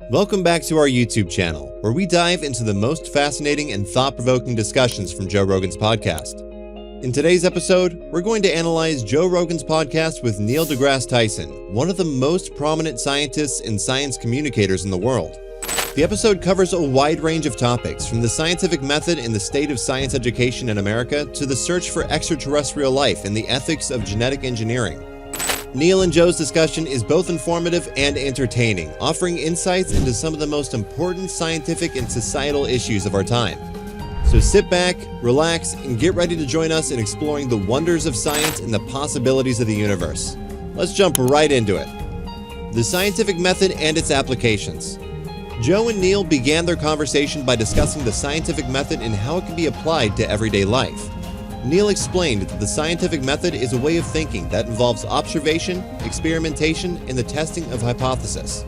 Welcome back to our YouTube channel, where we dive into the most fascinating and thought-provoking discussions from Joe Rogan's podcast. In today's episode, we're going to analyze Joe Rogan's podcast with Neil deGrasse Tyson, one of the most prominent scientists and science communicators in the world. The episode covers a wide range of topics, from the scientific method and the state of science education in America to the search for extraterrestrial life and the ethics of genetic engineering. Neil and Joe's discussion is both informative and entertaining, offering insights into some of the most important scientific and societal issues of our time. So sit back, relax, and get ready to join us in exploring the wonders of science and the possibilities of the universe. Let's jump right into it. The scientific method and its applications. Joe and Neil began their conversation by discussing the scientific method and how it can be applied to everyday life. Neil explained that the scientific method is a way of thinking that involves observation, experimentation, and the testing of hypotheses.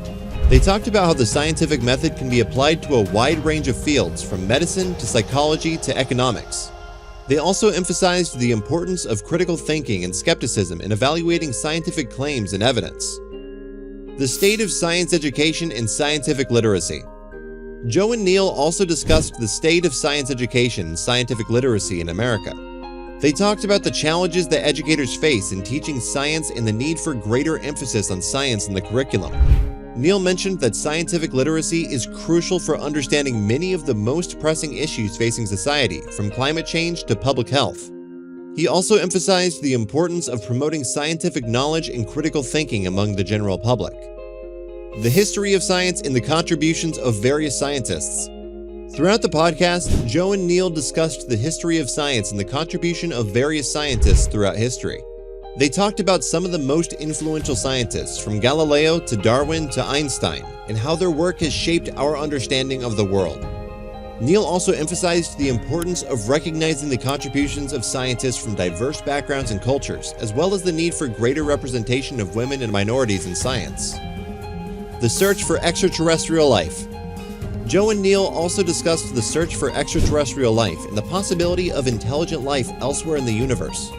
They talked about how the scientific method can be applied to a wide range of fields, from medicine to psychology to economics. They also emphasized the importance of critical thinking and skepticism in evaluating scientific claims and evidence. The state of science education and scientific literacy. Joe and Neil also discussed the state of science education and scientific literacy in America. They talked about the challenges that educators face in teaching science and the need for greater emphasis on science in the curriculum. Neil mentioned that scientific literacy is crucial for understanding many of the most pressing issues facing society, from climate change to public health. He also emphasized the importance of promoting scientific knowledge and critical thinking among the general public. The history of science and the contributions of various scientists. Throughout the podcast, Joe and Neil discussed the history of science and the contribution of various scientists throughout history. They talked about some of the most influential scientists, from Galileo to Darwin to Einstein, and how their work has shaped our understanding of the world. Neil also emphasized the importance of recognizing the contributions of scientists from diverse backgrounds and cultures, as well as the need for greater representation of women and minorities in science. The search for extraterrestrial life. Joe and Neil also discussed the search for extraterrestrial life and the possibility of intelligent life elsewhere in the universe.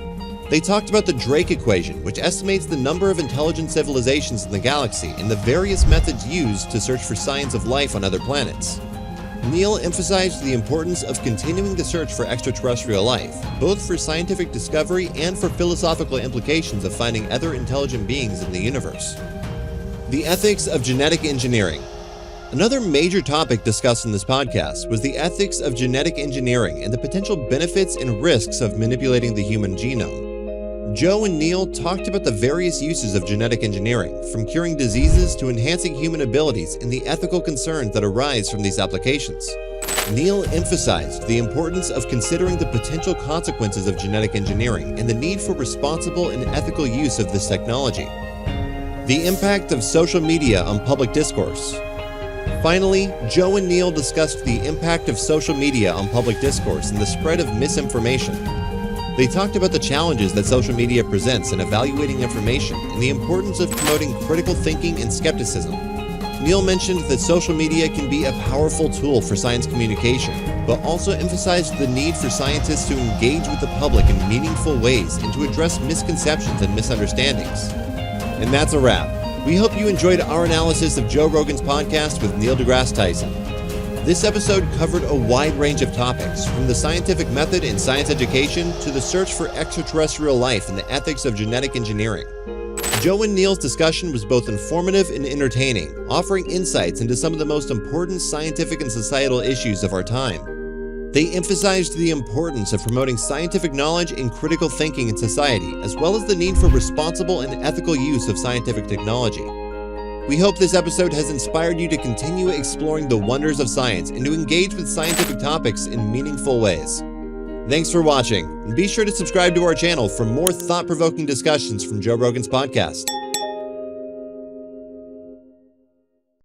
They talked about the Drake equation, which estimates the number of intelligent civilizations in the galaxy and the various methods used to search for signs of life on other planets. Neil emphasized the importance of continuing the search for extraterrestrial life, both for scientific discovery and for philosophical implications of finding other intelligent beings in the universe. The ethics of genetic engineering. Another major topic discussed in this podcast was the ethics of genetic engineering and the potential benefits and risks of manipulating the human genome. Joe and Neil talked about the various uses of genetic engineering, from curing diseases to enhancing human abilities, and the ethical concerns that arise from these applications. Neil emphasized the importance of considering the potential consequences of genetic engineering and the need for responsible and ethical use of this technology. The impact of social media on public discourse. Finally, Joe and Neil discussed the impact of social media on public discourse and the spread of misinformation. They talked about the challenges that social media presents in evaluating information and the importance of promoting critical thinking and skepticism. Neil mentioned that social media can be a powerful tool for science communication, but also emphasized the need for scientists to engage with the public in meaningful ways and to address misconceptions and misunderstandings. And that's a wrap. We hope you enjoyed our analysis of Joe Rogan's podcast with Neil deGrasse Tyson. This episode covered a wide range of topics, from the scientific method in science education to the search for extraterrestrial life and the ethics of genetic engineering. Joe and Neil's discussion was both informative and entertaining, offering insights into some of the most important scientific and societal issues of our time. They emphasized the importance of promoting scientific knowledge and critical thinking in society, as well as the need for responsible and ethical use of scientific technology. We hope this episode has inspired you to continue exploring the wonders of science and to engage with scientific topics in meaningful ways. Thanks for watching, and be sure to subscribe to our channel for more thought-provoking discussions from Joe Rogan's podcast.